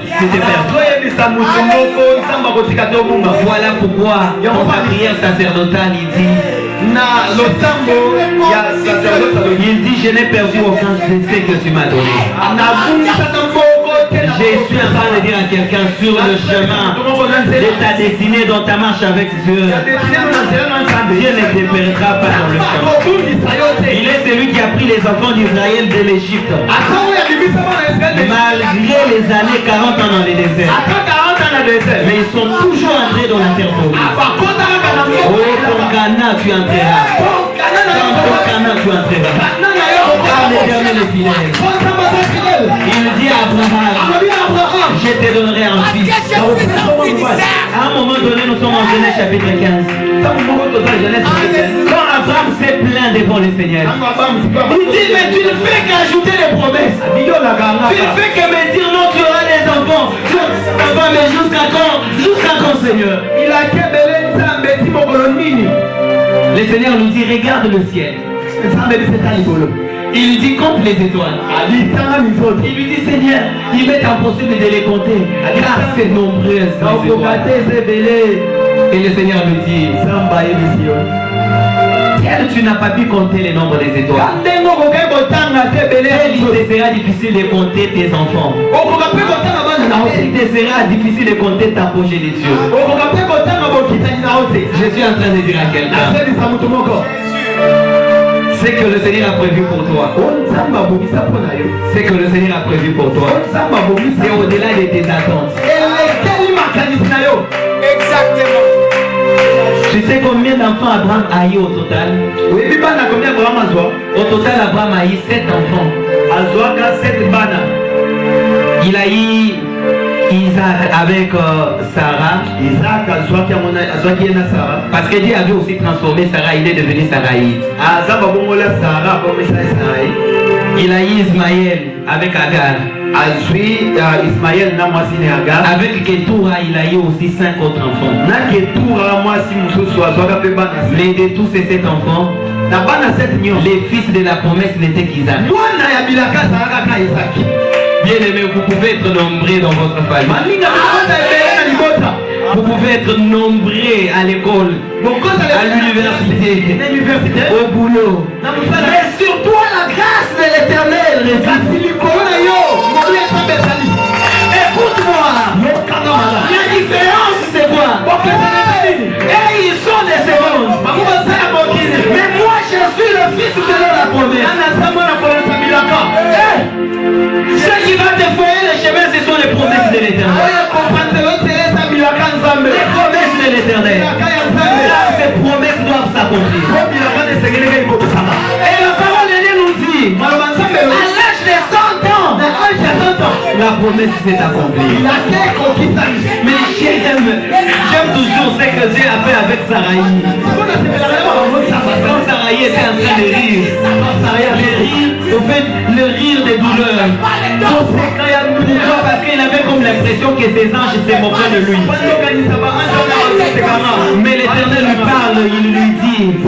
Voilà pourquoi dans sa prière sacerdotale il dit, je n'ai perdu aucun de ce que tu m'as donné. Je suis en train de dire à quelqu'un sur le chemin de ta destinée dans ta marche avec Dieu. Dieu ne te perdra pas dans le chemin. Il est celui qui a pris les enfants d'Israël de l'Égypte. Malgré les années 40 ans dans les déserts. Mais ils sont toujours entrés dans la terre promise. Oh, ton Ghana, tu entreras. Dans ton Ghana, tu entreras. Car l'Éternel est fidèle. Il dit à Abraham, je te donnerai un fils. À un moment donné, nous sommes en Genèse chapitre 15. Quand Abraham s'est plaint devant le Seigneur, il dit, mais tu ne fais qu'ajouter les promesses. Tu ne fais que me dire, non, tu auras des enfants. Mais jusqu'à quand? Jusqu'à quand, Seigneur? Le Seigneur nous dit, regarde le ciel. Il lui dit, compte les étoiles. Il lui dit, Seigneur, il m'est impossible de les compter, car c'est nombreux. Et le Seigneur lui dit, ciel, tu n'as pas pu compter le nombre des étoiles. Il te sera difficile de compter tes enfants. Il te sera difficile de compter ta poche des cieux. Je suis en train de dire à quelqu'un, c'est que le Seigneur a prévu pour toi. C'est que le Seigneur a prévu pour toi. C'est au-delà de tes attentes. Exactement. Tu sais combien d'enfants Abraham a eu au total? Au total, Abraham a eu 7 enfants. Il a eu Isaac avec Sarah. Parce que Dieu avait aussi transformé Sarah, il est devenu Sarai. Il a eu Ismaël avec Agar. Avec Ketura, il a eu aussi 5 autres enfants. Mais de tous ces 7 enfants, les fils de la promesse n'étaient qu'Isaac. Bien aimé, vous pouvez être nombreux dans votre famille. Vous pouvez être nombreux à l'école, à l'université, au boulot. Mais sur toi, la grâce de l'Éternel réside. Écoute-moi. La différence, c'est quoi? Et ils sont des secondes. Mais moi, je suis le fils de la promesse. Ce qui va te foyer le chemin, ce sont les promesses de l'Éternel. Les promesses de l'Éternel. Ces promesses doivent s'accomplir. Et la parole de Dieu nous dit, à l'âge de 100 ans, la promesse s'est accomplie. Mais j'aime toujours ce que Dieu a fait avec Saraï. Quand Saraï était en train de rire, au fait, le rire des douleurs. Pourquoi? Parce qu'il avait comme l'impression que ses anges se moquaient de lui. Mais l'Éternel lui parle, il lui dit, y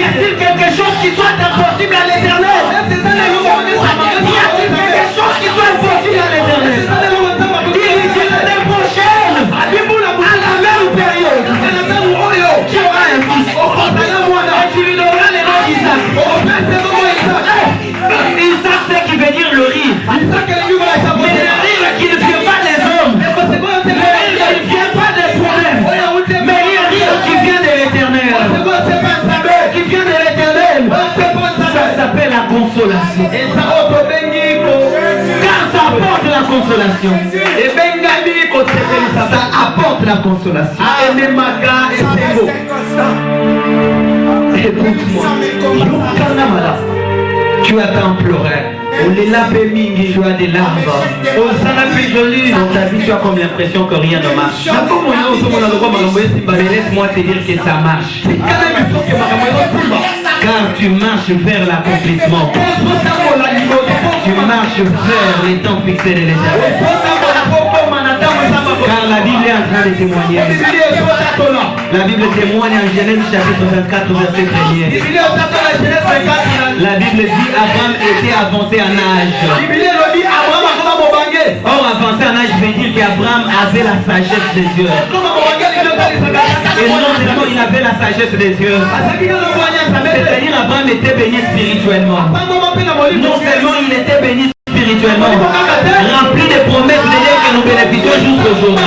a-t-il quelque chose qui soit impossible à l'Éternel? Y a-t-il quelque chose qui soit impossible à l'Éternel? Il lui dit l'année prochaine, à la même période, tu auras un fils. Et tu lui donneras le nom d'Isaac. Isaac, c'est qui veut dire le rire. Mais le rire qui ne vient pas des hommes. Le rire qui ne vient pas des problèmes. Mais le rire qui vient de l'Éternel. Qui vient de l'Éternel. Ça s'appelle la consolation. Car ça apporte la consolation. Ça apporte la consolation. Écoute-moi. Tu as imploré. Tu as des larmes. Dans ta vie, tu as comme l'impression que rien ne marche. Mais laisse-moi te dire que ça marche. Car tu marches vers l'accomplissement. Tu marches vers les temps fixés de l'Éternel. Car la Bible est en train de témoigner. La Bible témoigne en Genèse chapitre 24 verset 1er. La Bible dit Abraham était avancé en âge. Or avancé en âge veut dire qu'Abraham avait la sagesse des dieux. Et non seulement il avait la sagesse des dieux, c'est-à-dire Abraham était béni spirituellement. Non seulement il était béni spirituellement, rempli de promesses de Dieu que nous bénéficions jusqu'aujourd'hui.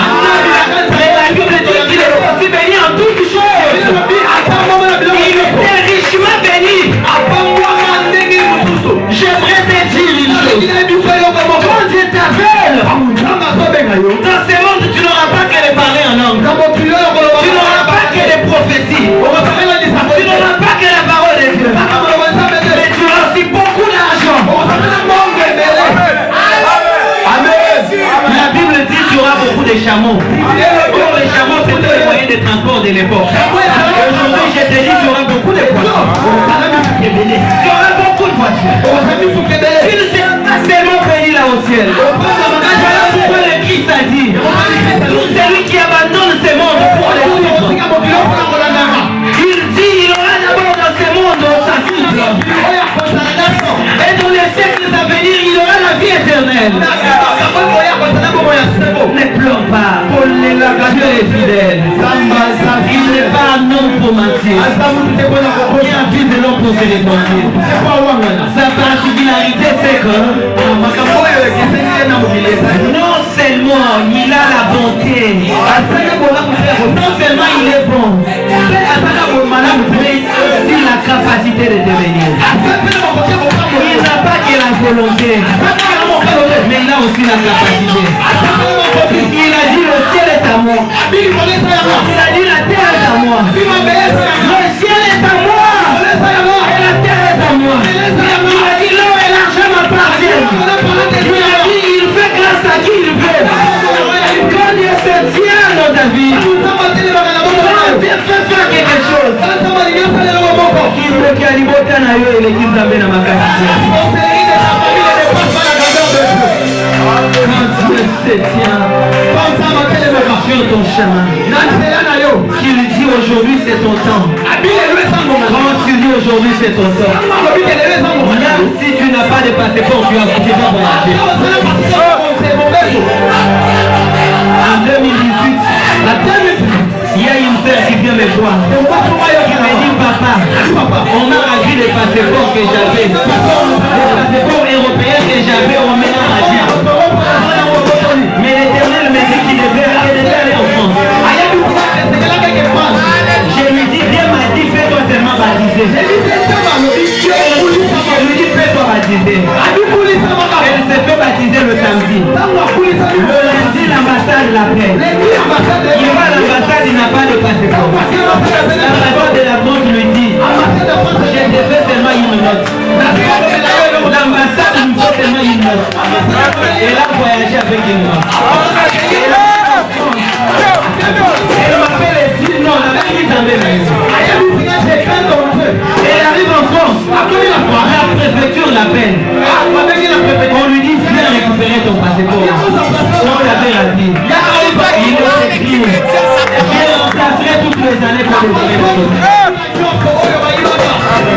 Mais la Bible dit qu'il est aussi béni en toutes choses. Il était richement béni. J'aimerais te dire une chose. Quand Dieu t'appelle, dans ce monde tu n'auras pas que de parler en langue. Tu n'auras pas que de prophéties. Tu n'auras pas que la parole de Dieu. Mais tu auras aussi beaucoup d'argent. La Bible dit que tu auras beaucoup de chameaux. Or les chameaux c'était le moyen de transport de l'époque. Aujourd'hui je te dis tu auras beaucoup de voitures. Tu auras beaucoup de voitures. Il s'est tellement béni là au ciel. Voilà pourquoi le Christ a dit tout celui qui abandonne ce monde pour le suivre. Il dit il aura d'abord dans ce monde sa fille. Et dans les siècles à venir il aura la vie éternelle. Ne pleure pas. Dieu est fidèle. Il n'est pas un homme pour mentir. Il a vu de l'homme pour se repentir. Sa particularité c'est que non seulement il a la bonté, non seulement il est bon, mais aussi la capacité de devenir. Il n'a pas que la volonté, mais il a aussi la capacité. Il a dit le ciel est à moi. Il a dit la terre est à moi. Le ciel est à moi. Et la terre est à moi. Il a dit l'or et l'argent m'appartiennent. Il a dit il fait grâce à qui il veut. Quand Dieu se tient dans ta vie, quand Dieu fait faire quelque chose, il veut qu'il y ait l'ibota na yo et l'église d'Amena Makasi. Quand Dieu se tient sur ton chemin, qu'il dit aujourd'hui c'est ton temps. Quand tu dis aujourd'hui c'est ton temps, même si tu n'as pas de passeport, tu vas voyager. En 2018, il y a une sœur qui vient me voir. Qui me dit papa, on m'a ravi les passeports que j'avais. Les passeports européens que j'avais, on m'a ravi. Mais l'Éternel me dit qu'il devait aller en France. Je lui dis, Dieu m'a dit, fais-toi seulement baptiser. Je lui dis, fais-toi baptiser. Elle s'est fait baptiser le samedi. Le lundi, l'ambassade l'appelle. Il va à l'ambassade, il n'a pas de passeport. L'ambassade de la France lui dit, je te fais seulement une note. L'ambassade nous seulement une note. Elle a voyagé avec une note. Elle m'appelle et dit non, la mère qui t'en elle arrive en France. La préfecture l'appelle. On lui dit viens récupérer ton passeport. On l'avait raté. Il est écrit. Je remplacerai toutes les années pour le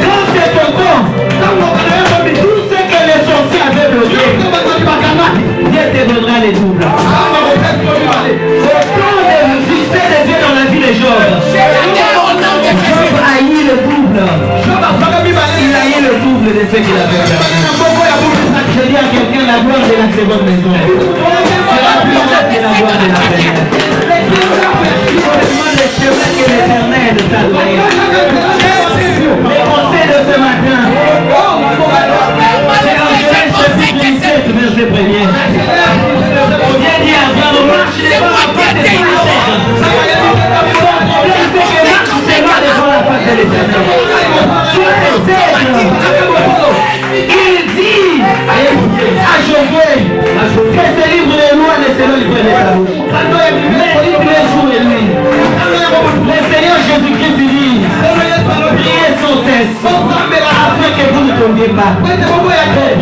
quand c'est ton temps, tout ce que les sorciers avaient bloqué, Dieu te donnera les doubles. Autant de succès de Dieu dans la vie des Job. Job haït le double. Il haït le double de ce qu'il avait fait. Je dis à quelqu'un la gloire de la seconde maison. Sera plus grande que la gloire de la première. Le chemin que l'Éternel t'a donné. Les conseils de ce matin. C'est Angèle chapitre 17, verset 1er. Viens dire à Abraham, marche devant la face de l'Éternel. Ton problème c'est que marche seulement devant la face de l'Éternel. Il dit à Josué que ce livre de loi ne se livre de ta bouche. Mais tous les jours et nuits. Le Seigneur Jésus-Christ dit priez sans cesse afin que vous ne tombiez pas. Ton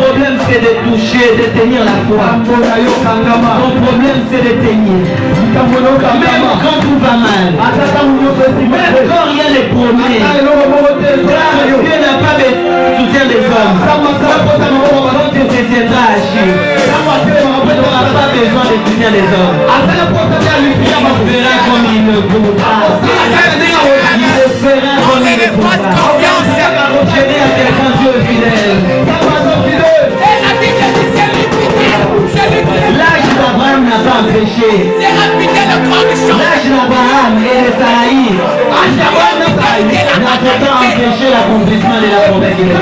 problème c'est de toucher, de tenir la foi. Ton problème c'est de tenir. Même quand tout va mal, même quand rien n'est promis, car Dieu n'a pas soutien des hommes. Quand tu te tiendras à agir, tu n'auras pas besoin de soutien des hommes. Tu feras comme il ne voudra. Il le fera comme il ne voudra. Je dis à quelqu'un, Dieu est fidèle. L'âge d'Abraham n'a pas empêché. L'âge d'Abraham et de Saïd n'a pas empêché l'accomplissement de la promesse de Dieu.